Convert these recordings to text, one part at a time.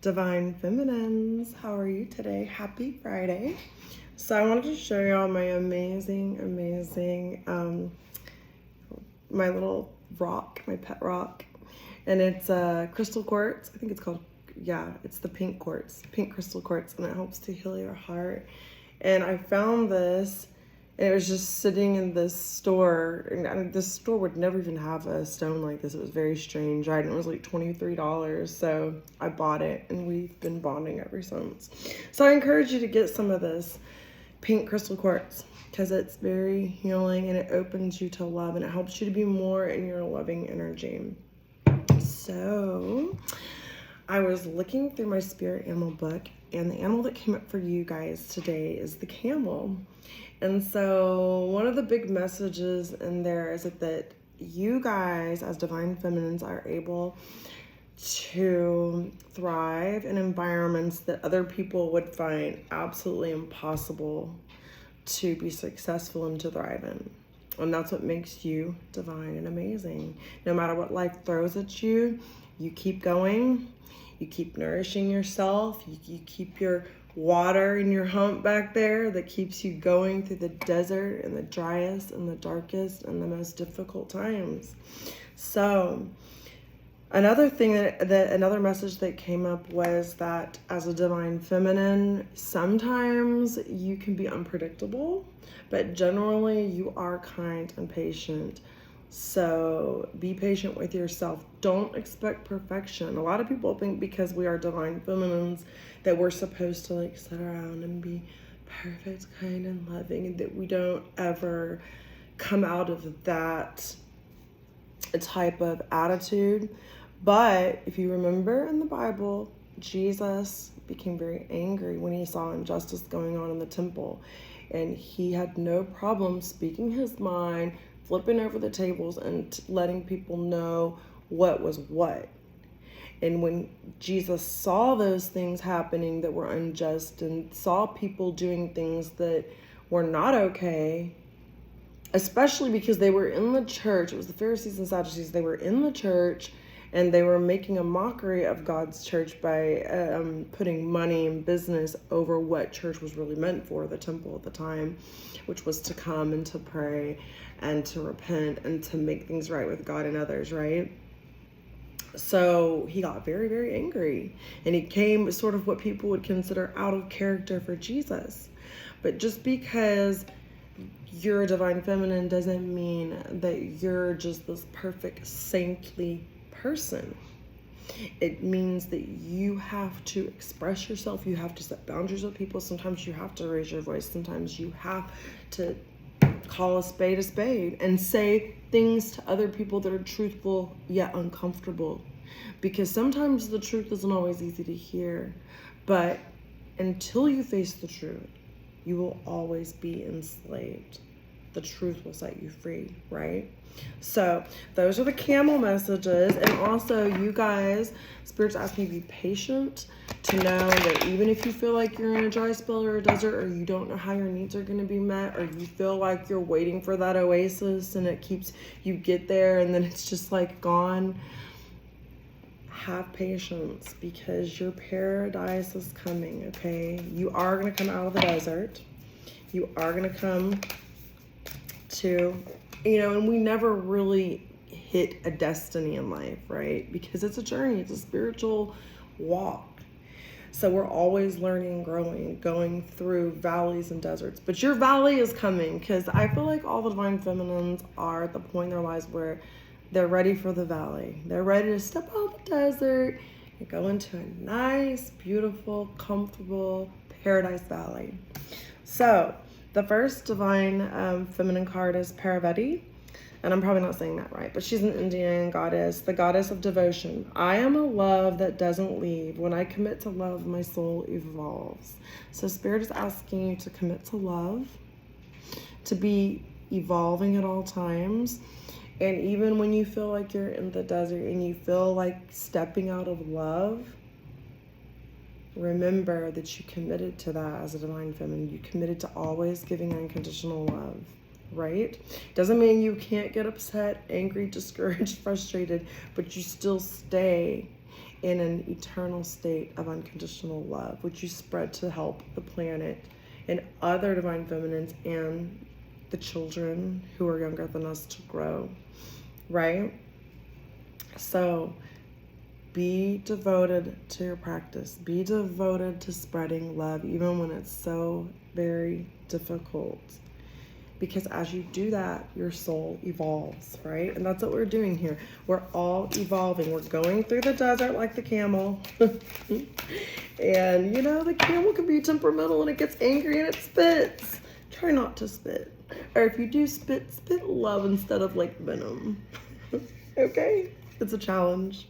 Divine Feminines, how are you today? Happy Friday. So I wanted to show y'all my amazing, my little rock, my pet rock. And it's crystal quartz. I think it's called, it's the pink quartz, pink crystal quartz, and it helps to heal your heart. And I found this, and it was just sitting in this store. And this store would never even have a stone like this. It was very strange, right? And it was like $23. So I bought it, and we've been bonding ever since. So I encourage you to get some of this pink crystal quartz because it's very healing, and it opens you to love, and it helps you to be more in your loving energy. So I was looking through my spirit animal book, and the animal that came up for you guys today is the camel. And so one of the big messages in there is that you guys as divine feminines are able to thrive in environments that other people would find absolutely impossible to be successful and to thrive in. And that's what makes you divine and amazing. No matter what life throws at you, you keep going, you keep nourishing yourself, you keep your water in your hump back there that keeps you going through the desert and the driest and the darkest and the most difficult times. So another thing another message that came up was that as a divine feminine, sometimes you can be unpredictable, but generally you are kind and patient. So be patient with yourself. Don't expect perfection. A lot of people think because we are divine feminines that we're supposed to like sit around and be perfect, kind, and loving, and that we don't ever come out of that type of attitude. But if you remember in the Bible, Jesus became very angry when he saw injustice going on in the temple, and he had no problem speaking his mind, flipping over the tables, and letting people know what was what. And when Jesus saw those things happening that were unjust and saw people doing things that were not okay, especially because they were in the church, it was the Pharisees and Sadducees, they were in the church and they were making a mockery of God's church by putting money and business over what church was really meant for, the temple at the time, which was to come and to pray and to repent and to make things right with God and others, right? So he got very, very angry, and he came sort of what people would consider out of character for Jesus. But just because you're a divine feminine doesn't mean that you're just this perfect, saintly person. It means that you have to express yourself. You have to set boundaries with people. Sometimes you have to raise your voice. Sometimes you have to call a spade and say things to other people that are truthful yet uncomfortable, because sometimes the truth isn't always easy to hear, but until you face the truth, you will always be enslaved. The truth will set you free, right? So those are the camel messages. And also, you guys, Spirit's asking you to be patient, to know that even if you feel like you're in a dry spell or a desert, or you don't know how your needs are going to be met, or you feel like you're waiting for that oasis and you get there and then it's just like gone, have patience, because your paradise is coming, okay? You are going to come out of the desert. You are going to come to, and we never really hit a destiny in life, right? Because it's a journey, it's a spiritual walk. So we're always learning and growing, going through valleys and deserts. But your valley is coming, because I feel like all the divine feminines are at the point in their lives where they're ready for the valley. They're ready to step out of the desert and go into a nice, beautiful, comfortable paradise valley. So the first divine feminine card is Parvati. And I'm probably not saying that right, but she's an Indian goddess, the goddess of devotion. I am a love that doesn't leave. When I commit to love, my soul evolves. So Spirit is asking you to commit to love, to be evolving at all times. And even when you feel like you're in the desert and you feel like stepping out of love, remember that you committed to that as a divine feminine. You committed to always giving unconditional love. Right? Doesn't mean you can't get upset, angry, discouraged, frustrated, but you still stay in an eternal state of unconditional love, which you spread to help the planet and other divine feminines and the children who are younger than us to grow, right? So be devoted to your practice. Be devoted to spreading love, even when it's so very difficult. Because as you do that, your soul evolves, right? And that's what we're doing here. We're all evolving. We're going through the desert like the camel. And, you know, the camel can be temperamental and it gets angry and it spits. Try not to spit. Or if you do spit, spit love instead of like venom. Okay? It's a challenge.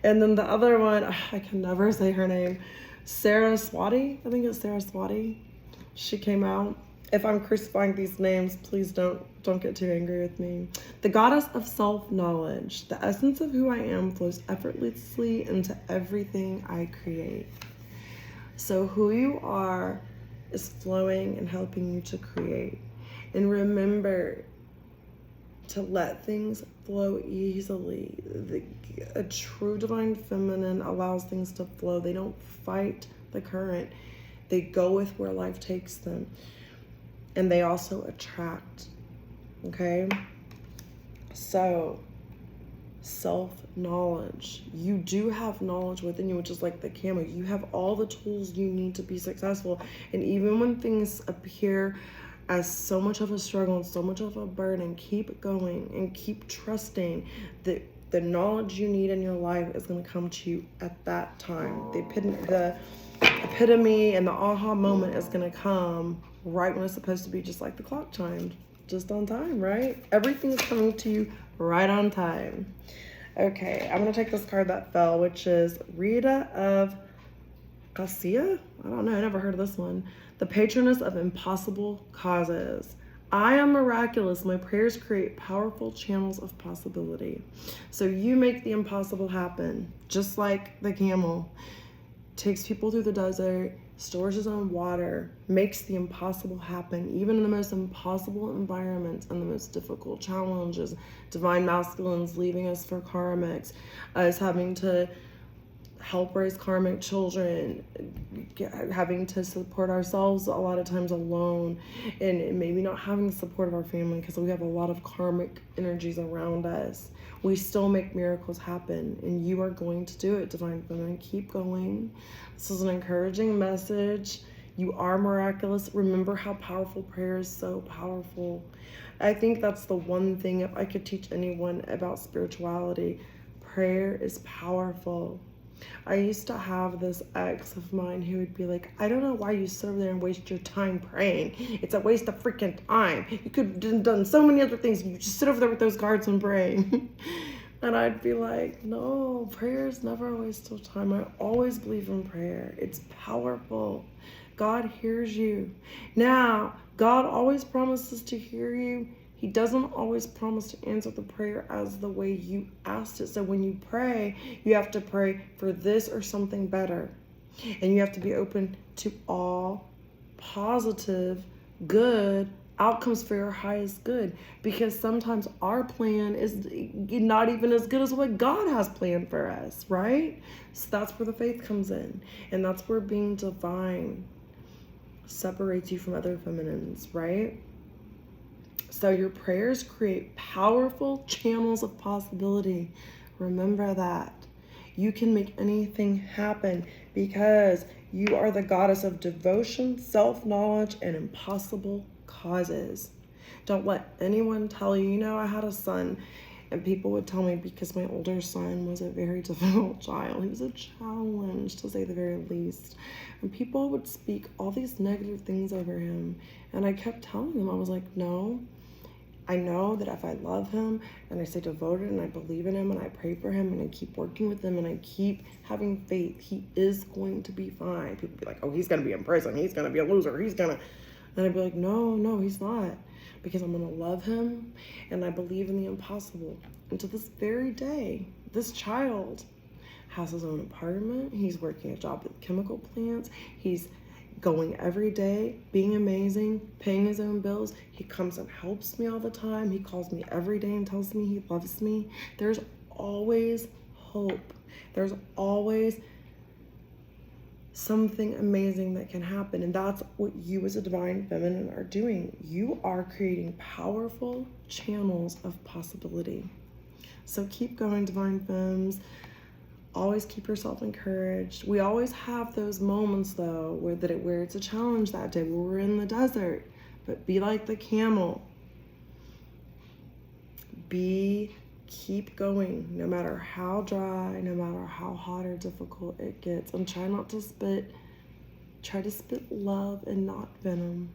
And then the other one, I can never say her name. Saraswati. I think it's Saraswati. She came out. If I'm crucifying these names, please don't get too angry with me. The goddess of self-knowledge. The essence of who I am flows effortlessly into everything I create. So who you are is flowing and helping you to create. And remember to let things flow easily. A true divine feminine allows things to flow. They don't fight the current. They go with where life takes them. And they also attract, okay? So, self-knowledge. You do have knowledge within you, which is like the camel. You have all the tools you need to be successful. And even when things appear as so much of a struggle and so much of a burden, keep going and keep trusting that the knowledge you need in your life is going to come to you at that time. The epitome and the aha moment is going to come right when it's supposed to be, just like the clock chimed, just on time, right? Everything is coming to you right on time. Okay, I'm going to take this card that fell, which is Rita of Cassia? I don't know, I never heard of this one. The patroness of impossible causes. I am miraculous. My prayers create powerful channels of possibility. So you make the impossible happen, just like the camel. Takes people through the desert, stores his own water, makes the impossible happen, even in the most impossible environments and the most difficult challenges. Divine masculines leaving us for karmics, us having to help raise karmic children, having to support ourselves a lot of times alone, and maybe not having the support of our family because we have a lot of karmic energies around us. We still make miracles happen, and you are going to do it, Divine Feminine. Keep going. This is an encouraging message. You are miraculous. Remember how powerful prayer is. So powerful. I think that's the one thing, if I could teach anyone about spirituality, prayer is powerful. I used to have this ex of mine who would be like, I don't know why you sit over there and waste your time praying. It's a waste of freaking time. You could have done so many other things. You just sit over there with those cards and pray. And I'd be like, no, prayer is never a waste of time. I always believe in prayer. It's powerful. God hears you. Now, God always promises to hear you. He doesn't always promise to answer the prayer as the way you asked it. So when you pray, you have to pray for this or something better. And you have to be open to all positive, good outcomes for your highest good. Because sometimes our plan is not even as good as what God has planned for us, right? So that's where the faith comes in. And that's where being divine separates you from other feminines, right? So your prayers create powerful channels of possibility. Remember that. You can make anything happen because you are the goddess of devotion, self-knowledge, and impossible causes. Don't let anyone tell you, you know, I had a son, and people would tell me because my older son was a very difficult child. He was a challenge, to say the very least. And people would speak all these negative things over him. And I kept telling them, I was like, no, I know that if I love him and I stay devoted and I believe in him and I pray for him and I keep working with him and I keep having faith, he is going to be fine. People be like, oh, he's going to be in prison. He's going to be a loser. And I'd be like, no, he's not. Because I'm going to love him and I believe in the impossible. And to this very day, this child has his own apartment. He's working a job at chemical plants. He's going every day, being amazing, paying his own bills. He comes and helps me all the time. He calls me every day and tells me he loves me. There's always hope. There's always something amazing that can happen, and that's what you as a divine feminine are doing. You are creating powerful channels of possibility. So keep going, divine femmes. Always keep yourself encouraged. We always have those moments though where it's a challenge that day, where we're in the desert, but be like the camel. Keep going, no matter how dry, no matter how hot or difficult it gets. And try to spit love and not venom.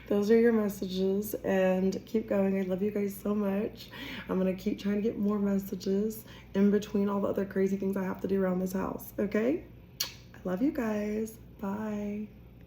Those are your messages, and keep going. I love you guys so much. I'm gonna keep trying to get more messages in between all the other crazy things I have to do around this house, okay? I love you guys. Bye.